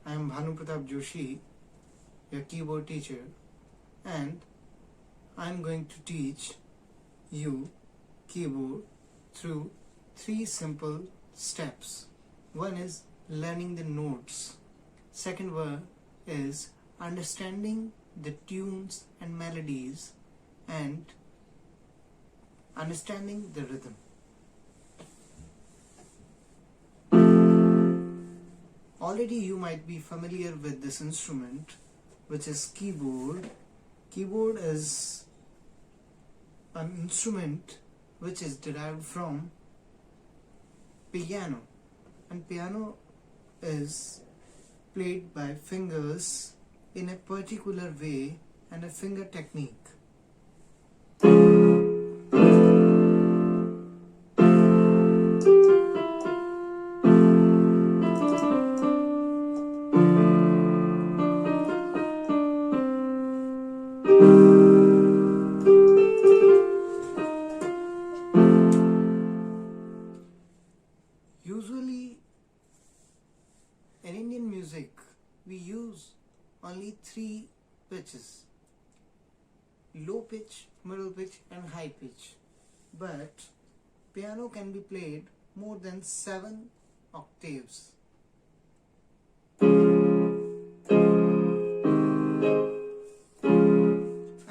I am Bhanu Joshi, your keyboard teacher, and I am going to teach you keyboard through 3 simple steps. One is learning the notes. Second one is understanding the tunes and melodies and understanding the rhythm. Already you might be familiar with this instrument, which is keyboard. Keyboard is an instrument which is derived from piano, and piano is played by fingers in a particular way and a finger technique. Usually in Indian music we use only 3 pitches: low pitch, middle pitch and high pitch. But piano can be played more than 7 octaves.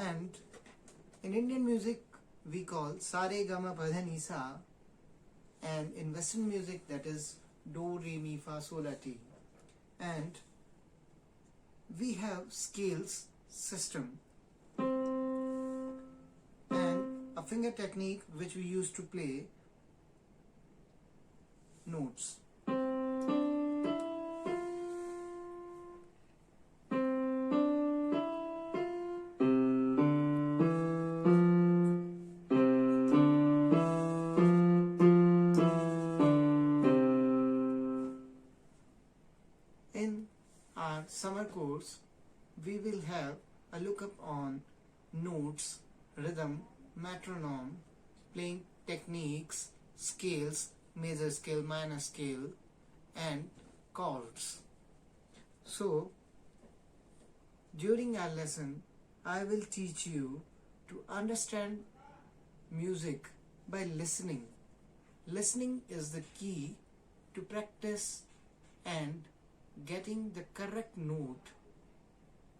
And in Indian music we call sa re ga ma pa dha ni sa, and in Western music that is do, re, mi, fa, sol, la, ti. And we have scales system and a finger technique which we use to play notes. In our summer course, we will have a lookup on notes, rhythm, metronome, playing techniques, scales, major scale, minor scale, and chords. So, during our lesson, I will teach you to understand music by listening. Listening is the key to practice and getting the correct note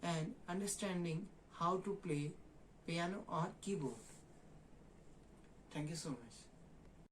and understanding how to play piano or keyboard. Thank you so much.